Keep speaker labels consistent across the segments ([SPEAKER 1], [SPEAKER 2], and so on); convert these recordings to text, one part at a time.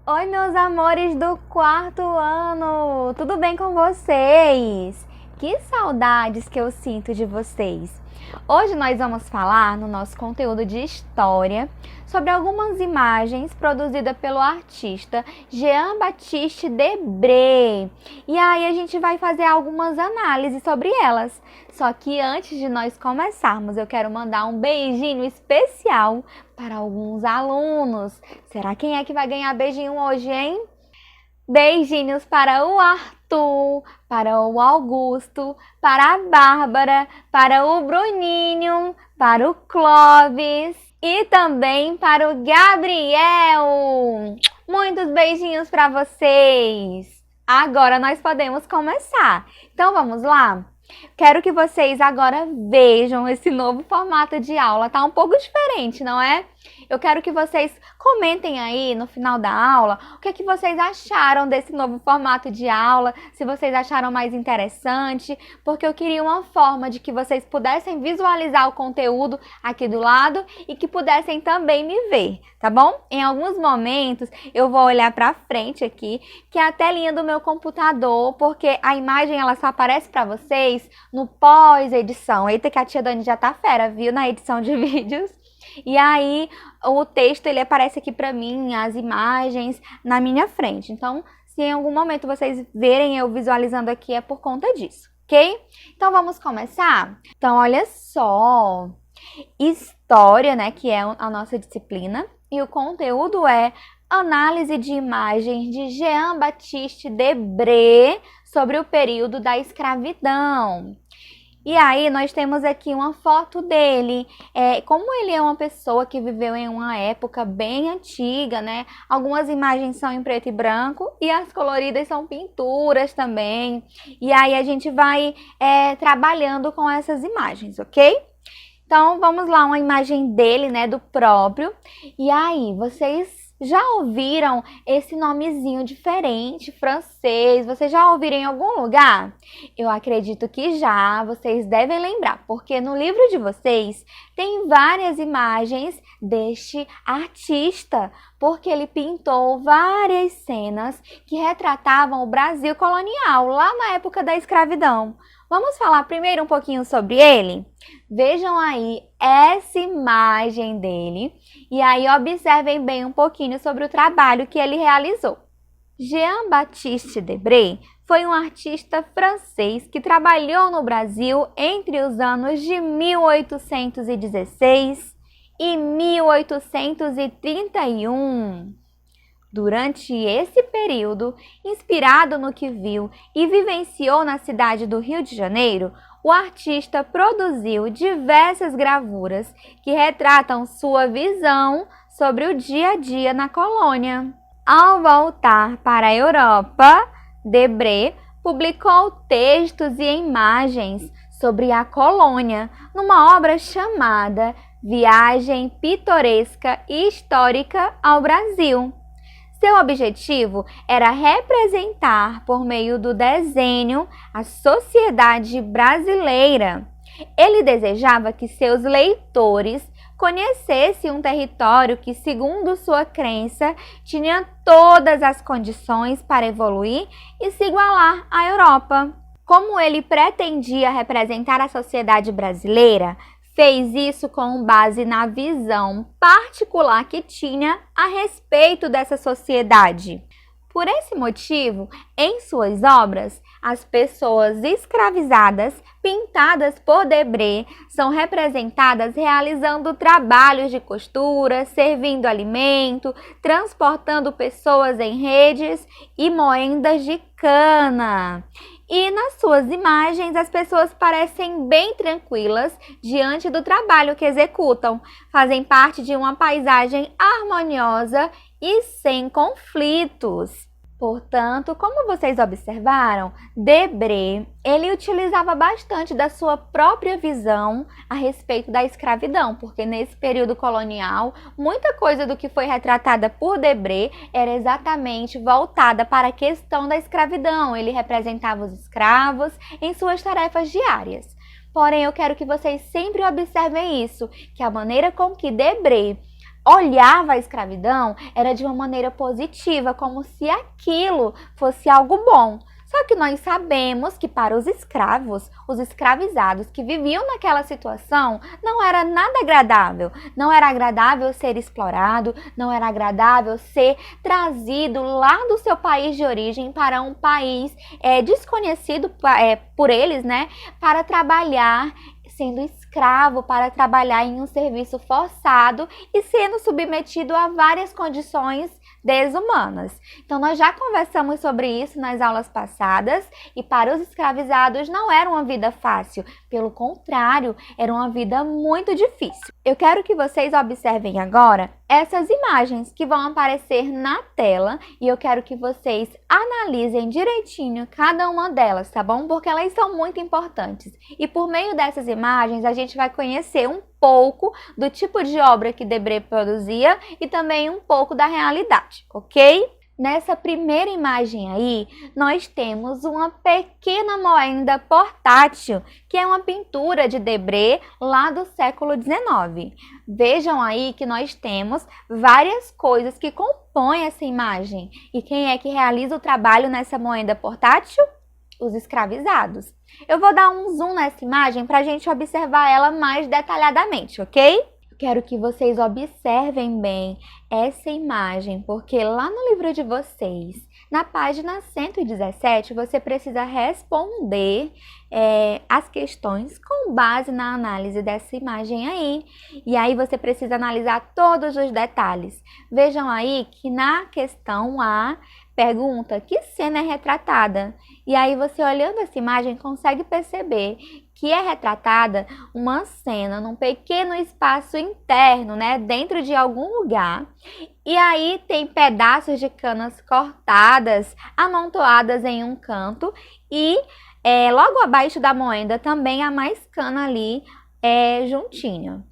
[SPEAKER 1] Oi, meus amores do quarto ano! Tudo bem com vocês? Que saudades que eu sinto de vocês! Hoje nós vamos falar no nosso conteúdo de história sobre algumas imagens produzidas pelo artista Jean-Baptiste Debré. E aí a gente vai fazer algumas análises sobre elas. Só que antes de nós começarmos, eu quero mandar um beijinho especial para alguns alunos. Será quem é que vai ganhar beijinho hoje, hein? Beijinhos para o Arthur, para o Augusto, para a Bárbara, para o Bruninho, para o Clóvis e também para o Gabriel. Muitos beijinhos para vocês. Agora nós podemos começar. Então vamos lá? Quero que vocês agora vejam esse novo formato de aula. Tá um pouco diferente, não é? Eu quero que vocês comentem aí no final da aula o que é que vocês acharam desse novo formato de aula, se vocês acharam mais interessante, porque eu queria uma forma de que vocês pudessem visualizar o conteúdo aqui do lado e que pudessem também me ver, tá bom? Em alguns momentos eu vou olhar para frente aqui, que é a telinha do meu computador, porque a imagem ela só aparece para vocês no pós-edição. Eita que a tia Dani já tá fera, viu, na edição de vídeos. E aí o texto ele aparece aqui para mim, as imagens na minha frente. Então, se em algum momento vocês verem eu visualizando aqui, é por conta disso, ok? Então, vamos começar? Então, olha só, história, né, que é a nossa disciplina, e o conteúdo é análise de imagens de Jean-Baptiste Debré sobre o período da escravidão. E aí nós temos aqui uma foto dele, como ele é uma pessoa que viveu em uma época bem antiga, né? Algumas imagens são em preto e branco e as coloridas são pinturas também. E aí a gente vai trabalhando com essas imagens, ok? Então vamos lá, uma imagem dele, né, do próprio. E aí, vocês já ouviram esse nomezinho diferente, francês? Vocês já ouviram em algum lugar? Eu acredito que já, vocês devem lembrar, porque no livro de vocês tem várias imagens deste artista, porque ele pintou várias cenas que retratavam o Brasil colonial, lá na época da escravidão. Vamos falar primeiro um pouquinho sobre ele? Vejam aí essa imagem dele e aí observem bem um pouquinho sobre o trabalho que ele realizou. Jean-Baptiste Debré foi um artista francês que trabalhou no Brasil entre os anos de 1816 e 1831. Durante esse período, inspirado no que viu e vivenciou na cidade do Rio de Janeiro, o artista produziu diversas gravuras que retratam sua visão sobre o dia a dia na colônia. Ao voltar para a Europa, Debré publicou textos e imagens sobre a colônia numa obra chamada Viagem Pitoresca e Histórica ao Brasil. Seu objetivo era representar, por meio do desenho, a sociedade brasileira. Ele desejava que seus leitores conhecessem um território que, segundo sua crença, tinha todas as condições para evoluir e se igualar à Europa. Como ele pretendia representar a sociedade brasileira, fez isso com base na visão particular que tinha a respeito dessa sociedade. Por esse motivo, em suas obras, as pessoas escravizadas pintadas por Debré são representadas realizando trabalhos de costura, servindo alimento, transportando pessoas em redes e moendas de cana. E nas suas imagens, as pessoas parecem bem tranquilas diante do trabalho que executam. Fazem parte de uma paisagem harmoniosa e sem conflitos. Portanto, como vocês observaram, Debré, ele utilizava bastante da sua própria visão a respeito da escravidão, porque nesse período colonial, muita coisa do que foi retratada por Debré era exatamente voltada para a questão da escravidão. Ele representava os escravos em suas tarefas diárias. Porém, eu quero que vocês sempre observem isso, que a maneira com que Debré olhava a escravidão era de uma maneira positiva, como se aquilo fosse algo bom. Só que nós sabemos que para os escravos, os escravizados que viviam naquela situação, não era nada agradável. Não era agradável ser explorado, não era agradável ser trazido lá do seu país de origem para um país desconhecido por eles, né? Para trabalhar sendo escravo, para trabalhar em um serviço forçado e sendo submetido a várias condições desumanas. Então, nós já conversamos sobre isso nas aulas passadas e para os escravizados não era uma vida fácil, pelo contrário, era uma vida muito difícil. Eu quero que vocês observem agora essas imagens que vão aparecer na tela e eu quero que vocês analisem direitinho cada uma delas, tá bom? Porque elas são muito importantes. E por meio dessas imagens, a gente vai conhecer um pouco do tipo de obra que Debré produzia e também um pouco da realidade, ok? Nessa primeira imagem aí, nós temos uma pequena moenda portátil, que é uma pintura de Debré lá do século XIX. Vejam aí que nós temos várias coisas que compõem essa imagem. E quem é que realiza o trabalho nessa moenda portátil? Os escravizados. Eu vou dar um zoom nessa imagem para a gente observar ela mais detalhadamente, ok? Quero que vocês observem bem essa imagem, porque lá no livro de vocês, na página 117, você precisa responder as questões com base na análise dessa imagem aí. E aí você precisa analisar todos os detalhes. Vejam aí que na questão A, pergunta que cena é retratada. E aí você olhando essa imagem consegue perceber que é retratada uma cena num pequeno espaço interno, né, dentro de algum lugar. E aí tem pedaços de canas cortadas, amontoadas em um canto e logo abaixo da moenda também há mais cana ali juntinho.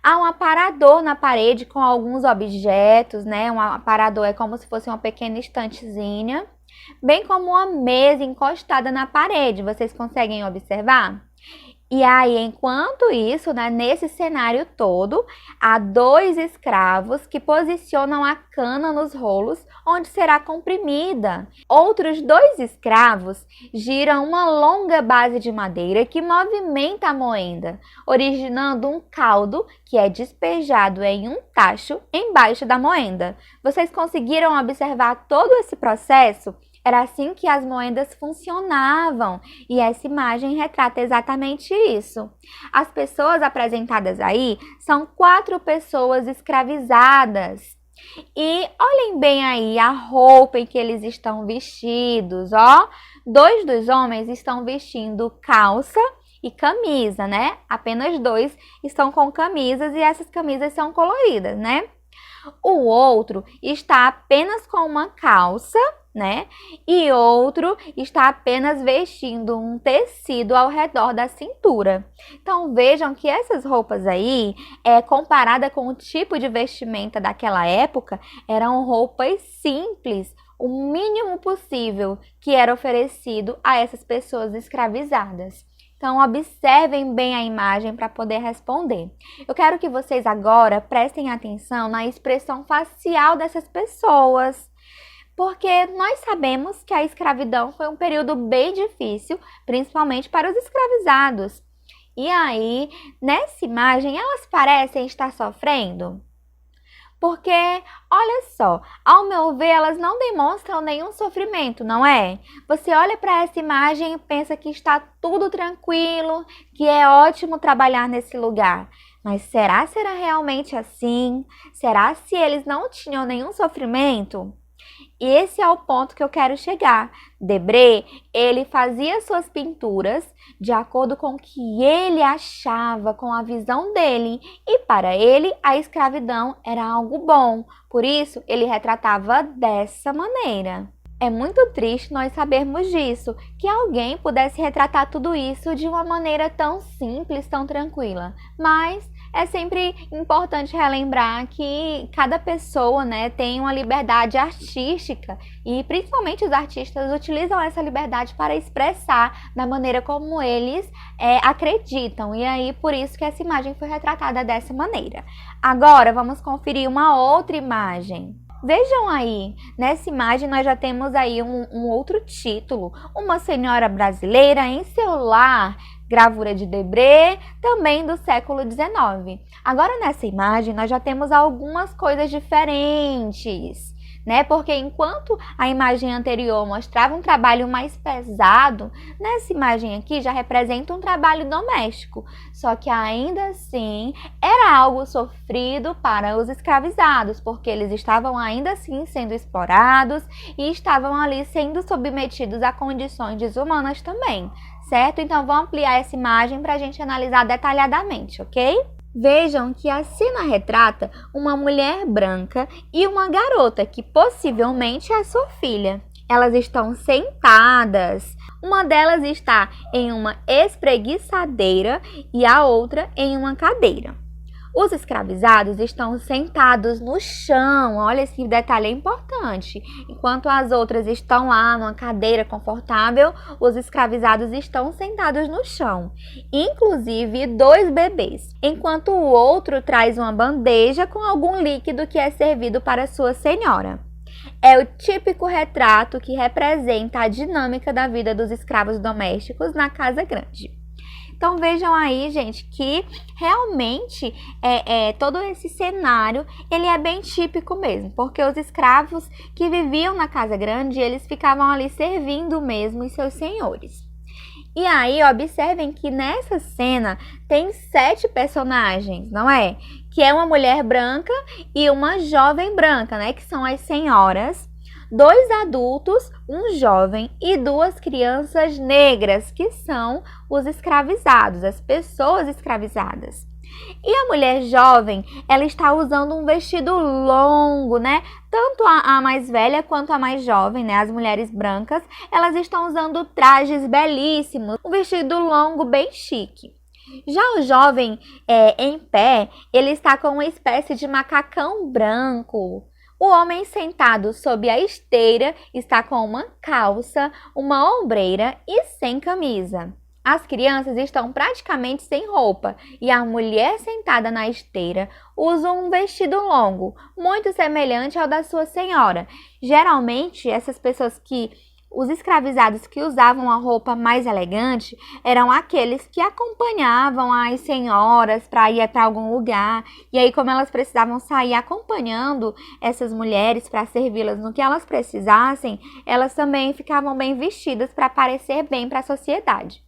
[SPEAKER 1] Há um aparador na parede com alguns objetos, né? Um aparador é como se fosse uma pequena estantezinha, bem como uma mesa encostada na parede. Vocês conseguem observar? E aí, enquanto isso, né, nesse cenário todo, há 2 escravos que posicionam a cana nos rolos onde será comprimida. Outros 2 escravos giram uma longa base de madeira que movimenta a moenda, originando um caldo que é despejado em um tacho embaixo da moenda. Vocês conseguiram observar todo esse processo? Era assim que as moendas funcionavam e essa imagem retrata exatamente isso. As pessoas apresentadas aí são 4 pessoas escravizadas. E olhem bem aí a roupa em que eles estão vestidos, ó. 2 dos homens estão vestindo calça e camisa, né? Apenas 2 estão com camisas e essas camisas são coloridas, né? O outro está apenas com uma calça, né? E outro está apenas vestindo um tecido ao redor da cintura. Então vejam que essas roupas aí, comparada com o tipo de vestimenta daquela época, eram roupas simples, o mínimo possível que era oferecido a essas pessoas escravizadas. Então, observem bem a imagem para poder responder. Eu quero que vocês agora prestem atenção na expressão facial dessas pessoas, porque nós sabemos que a escravidão foi um período bem difícil, principalmente para os escravizados. E aí, nessa imagem, elas parecem estar sofrendo? Porque, olha só, ao meu ver, elas não demonstram nenhum sofrimento, não é? Você olha para essa imagem e pensa que está tudo tranquilo, que é ótimo trabalhar nesse lugar. Mas será realmente assim? Será se eles não tinham nenhum sofrimento? E esse é o ponto que eu quero chegar. Debré, ele fazia suas pinturas de acordo com o que ele achava, com a visão dele. E para ele, a escravidão era algo bom. Por isso, ele retratava dessa maneira. É muito triste nós sabermos disso, que alguém pudesse retratar tudo isso de uma maneira tão simples, tão tranquila. Mas é sempre importante relembrar que cada pessoa, né, tem uma liberdade artística e principalmente os artistas utilizam essa liberdade para expressar da maneira como eles acreditam. E aí, por isso que essa imagem foi retratada dessa maneira. Agora, vamos conferir uma outra imagem. Vejam aí, nessa imagem nós já temos aí um outro título. Uma senhora brasileira em seu lar, gravura de Debré, também do século XIX. Agora, nessa imagem, nós já temos algumas coisas diferentes, né? Porque enquanto a imagem anterior mostrava um trabalho mais pesado, nessa imagem aqui já representa um trabalho doméstico. Só que ainda assim era algo sofrido para os escravizados, porque eles estavam ainda assim sendo explorados e estavam ali sendo submetidos a condições desumanas também, certo? Então vamos ampliar essa imagem para a gente analisar detalhadamente, ok? Vejam que a cena retrata uma mulher branca e uma garota que possivelmente é sua filha. Elas estão sentadas. Uma delas está em uma espreguiçadeira e a outra em uma cadeira. Os escravizados estão sentados no chão, olha, esse detalhe é importante. Enquanto as outras estão lá numa cadeira confortável, os escravizados estão sentados no chão, inclusive 2 bebês, enquanto o outro traz uma bandeja com algum líquido que é servido para sua senhora. É o típico retrato que representa a dinâmica da vida dos escravos domésticos na casa grande. Então vejam aí, gente, que realmente todo esse cenário, ele é bem típico mesmo, porque os escravos que viviam na casa grande, eles ficavam ali servindo mesmo os seus senhores. E aí, observem que nessa cena tem 7 personagens, não é? Que é uma mulher branca e uma jovem branca, né? Que são as senhoras. 2 adultos, um jovem e 2 crianças negras, que são os escravizados, as pessoas escravizadas. E a mulher jovem, ela está usando um vestido longo, né? Tanto a mais velha quanto a mais jovem, né? As mulheres brancas, elas estão usando trajes belíssimos, um vestido longo bem chique. Já o jovem em pé, ele está com uma espécie de macacão branco. O homem sentado sob a esteira está com uma calça, uma ombreira e sem camisa. As crianças estão praticamente sem roupa e a mulher sentada na esteira usa um vestido longo, muito semelhante ao da sua senhora. Geralmente, os escravizados que usavam a roupa mais elegante eram aqueles que acompanhavam as senhoras para ir para algum lugar. E aí, como elas precisavam sair acompanhando essas mulheres para servi-las no que elas precisassem, elas também ficavam bem vestidas para parecer bem para a sociedade.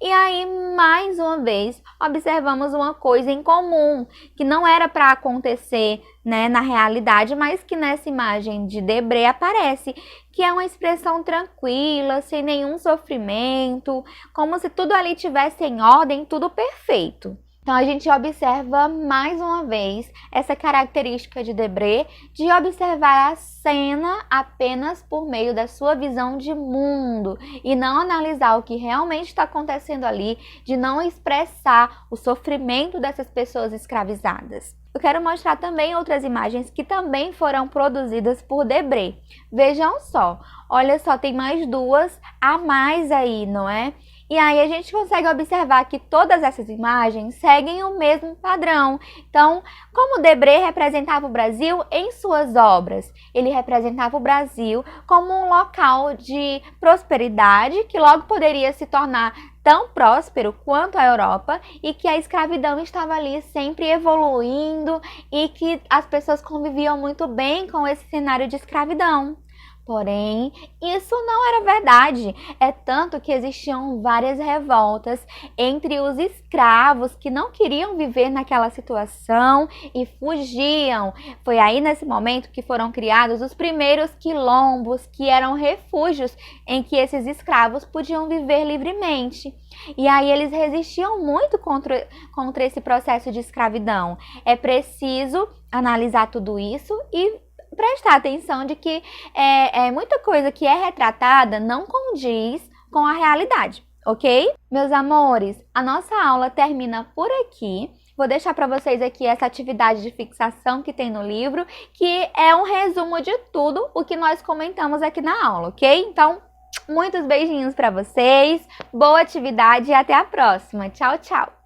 [SPEAKER 1] E aí, mais uma vez, observamos uma coisa em comum, que não era para acontecer, né, na realidade, mas que nessa imagem de Debré aparece, que é uma expressão tranquila, sem nenhum sofrimento, como se tudo ali tivesse em ordem, tudo perfeito. Então, a gente observa mais uma vez essa característica de Debré de observar a cena apenas por meio da sua visão de mundo e não analisar o que realmente está acontecendo ali, de não expressar o sofrimento dessas pessoas escravizadas. Eu quero mostrar também outras imagens que também foram produzidas por Debré. Vejam só, olha só, tem mais 2 a mais aí, não é? E aí a gente consegue observar que todas essas imagens seguem o mesmo padrão. Então, como Debré representava o Brasil em suas obras? Ele representava o Brasil como um local de prosperidade, que logo poderia se tornar tão próspero quanto a Europa, e que a escravidão estava ali sempre evoluindo e que as pessoas conviviam muito bem com esse cenário de escravidão. Porém, isso não era verdade. É tanto que existiam várias revoltas entre os escravos que não queriam viver naquela situação e fugiam. Foi aí nesse momento que foram criados os primeiros quilombos, que eram refúgios em que esses escravos podiam viver livremente. E aí eles resistiam muito contra esse processo de escravidão. É preciso analisar tudo isso e prestar atenção de que muita coisa que é retratada não condiz com a realidade, ok? Meus amores, a nossa aula termina por aqui. Vou deixar para vocês aqui essa atividade de fixação que tem no livro, que é um resumo de tudo o que nós comentamos aqui na aula, ok? Então, Muitos beijinhos para vocês, boa atividade e até a próxima. Tchau, tchau!